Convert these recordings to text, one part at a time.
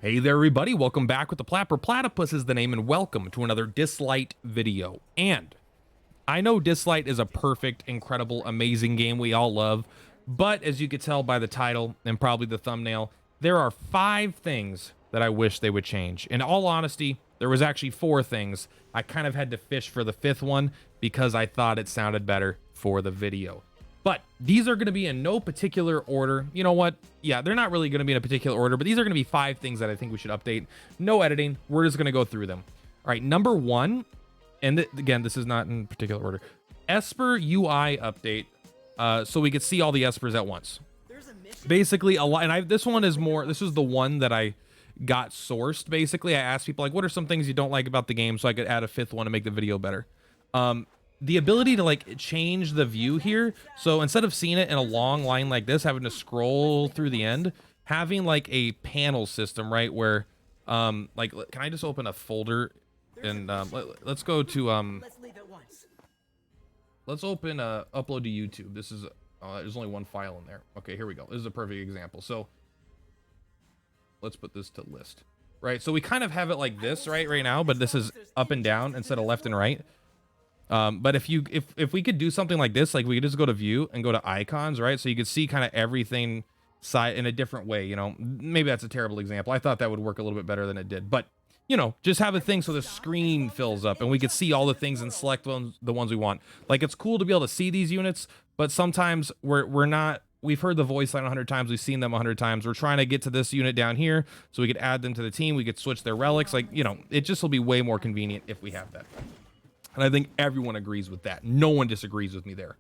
Hey there, everybody. Welcome back with the Plat. Platypus is the name, and welcome to another Dislyte video. And I know Dislyte is a perfect, incredible, amazing game we all love, but as you could tell by the title and probably the thumbnail, there are 5 things that I wish they would change. In all honesty, there was actually 4 things. I kind of had to fish for the 5th one because I thought it sounded better for the video. But these are going to be in no particular order. You know what? Yeah, they're not really going to be in a particular order, but these are going to be 5 things that I think we should update. No editing. We're just going to go through them. All right, number 1, and again, this is not in particular order. Esper Ui update, so we could see all the Espers at once. Basically, a lot, and this one is more, this is the one that I got sourced, basically. I asked people, like, what are some things you don't like about the game so I could add a 5th one to make the video better. The ability to like change the view here. So instead of seeing it in a long line like this, having to scroll through the end, having like a panel system, right? Where, like, can I just open a folder and let's go to let's open upload to YouTube. This is there's only one file in there. Okay, here we go. This is a perfect example. So let's put this to list, right? So we kind of have it like this, right now, but this is up and down instead of left and right. But if we could do something like this, like we could just go to view and go to icons, right? So you could see kind of everything side in a different way, you know. Maybe that's a terrible example. I thought that would work a little bit better than it did, but you know, just have a thing so the screen fills up and we could see all the things and select the ones we want. Like, it's cool to be able to see these units, but sometimes we're not. We've heard the voice line 100 times. We've seen them 100 times. We're trying to get to this unit down here so we could add them to the team. We could switch their relics. Like, you know, it just will be way more convenient if we have that. And I think everyone agrees with that. No one disagrees with me there.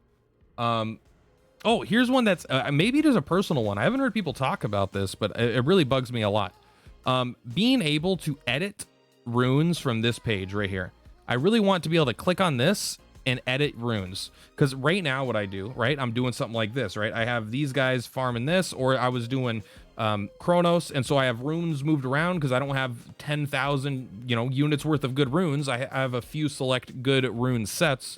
Oh, here's one that's maybe it is a personal one. I haven't heard people talk about this, but it really bugs me a lot. Being able to edit runes from this page right here. I really want to be able to click on this and edit runes, because right now what I do, right, I'm doing something like this, right? I have these guys farming this, or I was doing Chronos, and so I have runes moved around because I don't have 10,000 units worth of good runes. I have a few select good rune sets,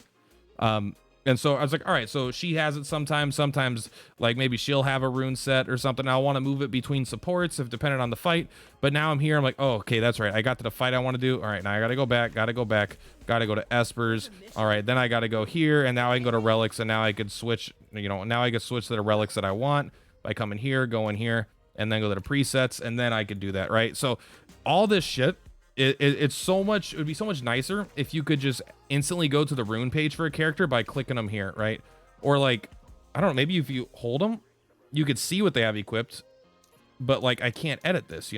and so I was like, all right, so she has it sometimes like maybe she'll have a rune set or something. I want to move it between supports if dependent on the fight, but now I'm here, I'm like, oh, okay, that's right, I got to the fight I want to do. All right, now I gotta go back, gotta go to Espers. All right, then I gotta go here, and now I can go to relics, and now I could switch, now I could switch to the relics that I want by coming here, going here, and then go to the presets, and then I could do that, right? So all this shit, it's so much, it would be so much nicer if you could just instantly go to the rune page for a character by clicking them here, right? Or like, I don't know, maybe if you hold them, you could see what they have equipped, but like I can't edit this,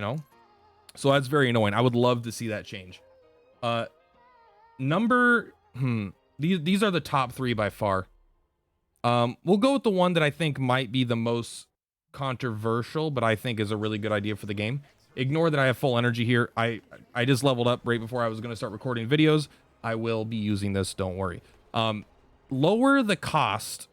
so that's very annoying. I would love to see that change. These are the top 3 by far. We'll go with the one that I think might be the most controversial, but I think is a really good idea for the game. Ignore that I have full energy here. I just leveled up right before I was going to start recording videos. I will be using this, don't worry. Lower the cost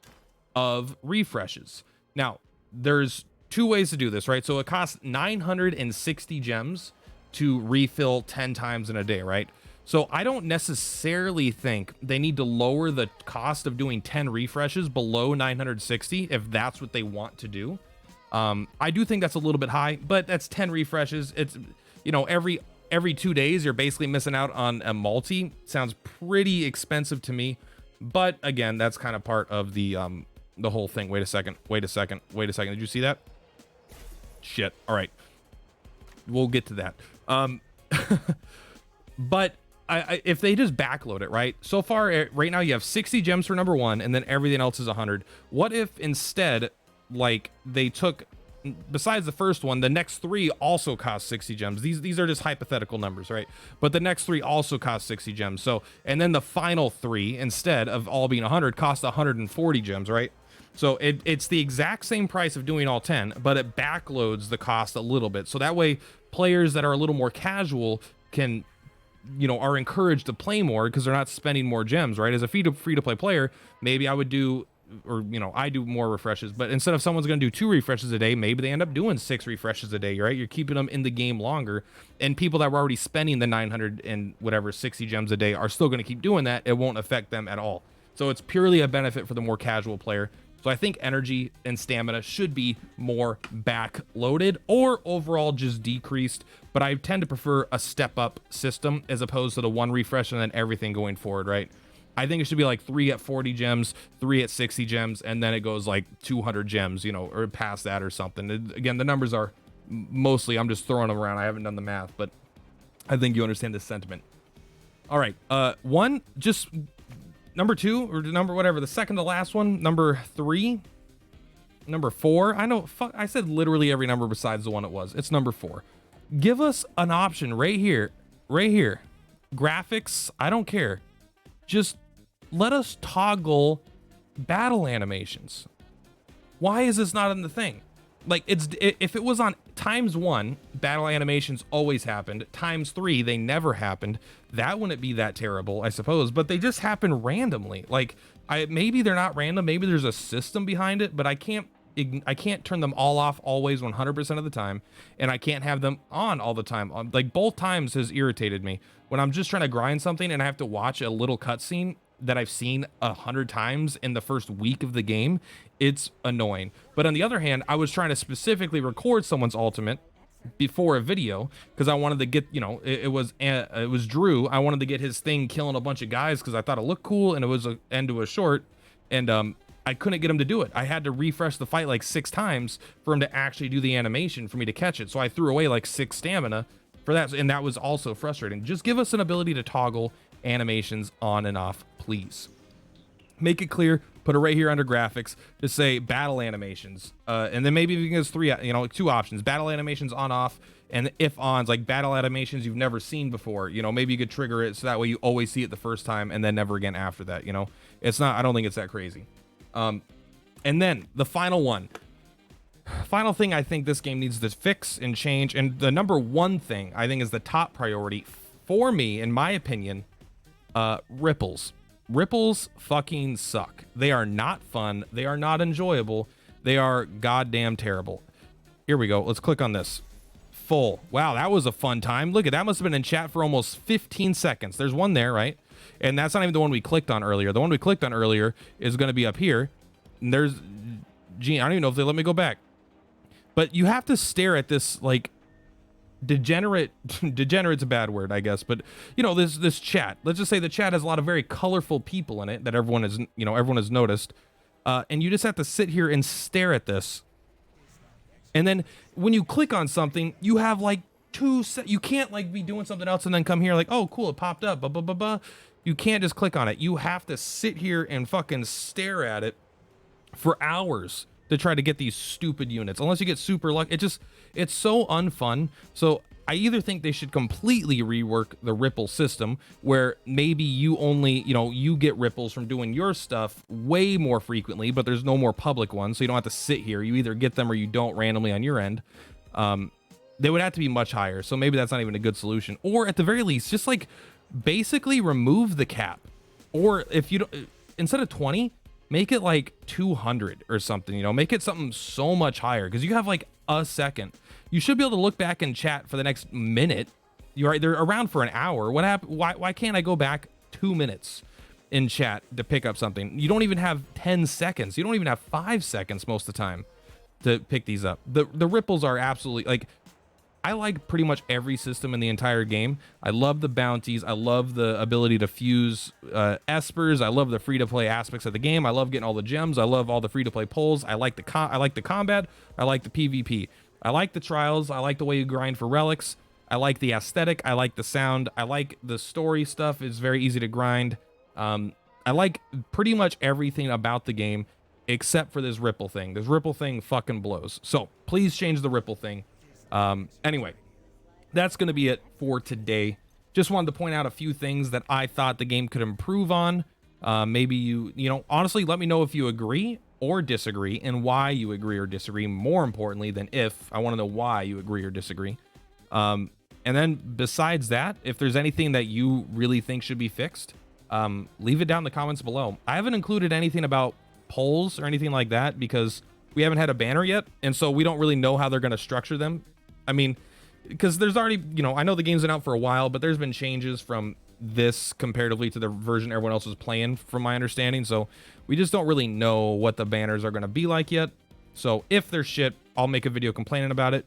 of refreshes. Now, there's 2 ways to do this, right? So it costs 960 gems to refill 10 times in a day, right? So I don't necessarily think they need to lower the cost of doing 10 refreshes below 960 if that's what they want to do. I do think that's a little bit high, but that's 10 refreshes. It's, every 2 days, you're basically missing out on a multi. Sounds pretty expensive to me, but again, that's kind of part of the whole thing. Wait a second. Did you see that? Shit. All right. We'll get to that. But if they just backload it, right? So far, right now you have 60 gems for number 1, and then everything else is 100. What if instead, like, they took, besides the first one, the next 3 also cost 60 gems. These are just hypothetical numbers, right? But the next 3 also cost 60 gems. So, and then the final 3, instead of all being 100, cost 140 gems, right? So it's the exact same price of doing all 10, but it backloads the cost a little bit. So that way players that are a little more casual can, are encouraged to play more because they're not spending more gems, right? As a free to play player, maybe I would do, or I do more refreshes, but instead of someone's going to do 2 refreshes a day, maybe they end up doing 6 refreshes a day, right? You're keeping them in the game longer, and people that were already spending the 900 and whatever 60 gems a day are still going to keep doing that. It won't affect them at all. So it's purely a benefit for the more casual player. So I think energy and stamina should be more back-loaded or overall just decreased, but I tend to prefer a step-up system as opposed to the one refresh and then everything going forward, right? I think it should be like 3 at 40 gems, 3 at 60 gems, and then it goes like 200 gems, you know, or past that or something. Again, the numbers are mostly, I'm just throwing them around. I haven't done the math, but I think you understand this sentiment. All right, just number 2 or number whatever, the second to last one, number 3, number 4. I know, I said literally every number besides the one it was. It's number 4. Give us an option right here, graphics, I don't care. Just let us toggle battle animations. Why is this not in the thing? Like, if it was on ×1, battle animations always happened. ×3, they never happened. That wouldn't be that terrible, I suppose, but they just happen randomly. Like, maybe they're not random, maybe there's a system behind it, but I can't turn them all off always 100% of the time, and I can't have them on all the time. Like, both times has irritated me. When I'm just trying to grind something and I have to watch a little cutscene that I've seen 100 times in the first week of the game, it's annoying. But on the other hand, I was trying to specifically record someone's ultimate before a video because I wanted to get, you know, it was Drew. I wanted to get his thing killing a bunch of guys because I thought it looked cool and it was an end to a short, and I couldn't get him to do it. I had to refresh the fight like 6 times for him to actually do the animation for me to catch it. So I threw away like 6 stamina for that, and that was also frustrating. Just give us an ability to toggle animations on and off, please. Make it clear, put it right here under graphics, just say battle animations, and then maybe you can give us 3, you know, 2 options: battle animations on off, and if ons, like battle animations you've never seen before, you know, maybe you could trigger it so that way you always see it the first time and then never again after that. You know, it's not, I don't think it's that crazy. And then the final thing I think this game needs to fix and change, and the number 1 thing I think is the top priority for me, in my opinion, ripples. Ripples fucking suck. They are not fun. They are not enjoyable. They are goddamn terrible. Here we go. Let's click on this. Full. Wow, that was a fun time. Look at that. Must have been in chat for almost 15 seconds. There's one there, right? And that's not even the one we clicked on earlier. The one we clicked on earlier is going to be up here. And there's, gee, I don't even know if they let me go back. But you have to stare at this, like, degenerate's a bad word, I guess, but you know, this chat, let's just say the chat has a lot of very colorful people in it that everyone is, you know, everyone has noticed, and you just have to sit here and stare at this, and then when you click on something, you have like you can't like be doing something else and then come here like, oh cool, it popped up, blah blah blah blah. You can't just click on it. You have to sit here and fucking stare at it for hours to try to get these stupid units, unless you get super lucky. It's so unfun. So I either think they should completely rework the ripple system, where maybe you only, you know, you get ripples from doing your stuff way more frequently, but there's no more public ones, so you don't have to sit here. You either get them or you don't randomly on your end. They would have to be much higher, so maybe that's not even a good solution. Or at the very least, just like basically remove the cap. Or if you don't, instead of 20, make it like 200 or something, you know, make it something so much higher, because you have like a second. You should be able to look back and chat for the next minute. They're around for an hour. What happened? Why can't I go back 2 minutes in chat to pick up something? You don't even have 10 seconds. You don't even have 5 seconds most of the time to pick these up. The ripples are absolutely, like, I like pretty much every system in the entire game. I love the bounties. I love the ability to fuse espers. I love the free-to-play aspects of the game. I love getting all the gems. I love all the free-to-play pulls. I like the combat. I like the PvP. I like the trials. I like the way you grind for relics. I like the aesthetic. I like the sound. I like the story stuff. It's very easy to grind. I like pretty much everything about the game except for this ripple thing. This ripple thing fucking blows. So please change the ripple thing. Anyway, that's going to be it for today. Just wanted to point out a few things that I thought the game could improve on. Maybe you know, honestly, let me know if you agree or disagree, and why you agree or disagree, more importantly than if. I want to know why you agree or disagree. And then besides that, if there's anything that you really think should be fixed, leave it down in the comments below. I haven't included anything about polls or anything like that because we haven't had a banner yet, and so we don't really know how they're going to structure them. I mean, because there's already, you know, I know the game's been out for a while, but there's been changes from this comparatively to the version everyone else is playing, from my understanding. So we just don't really know what the banners are going to be like yet. So if they're shit, I'll make a video complaining about it.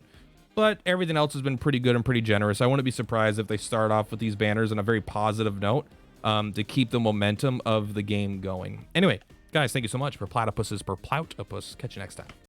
But everything else has been pretty good and pretty generous. I wouldn't be surprised if they start off with these banners on a very positive note to keep the momentum of the game going. Anyway, guys, thank you so much for platypuses per platypus. Catch you next time.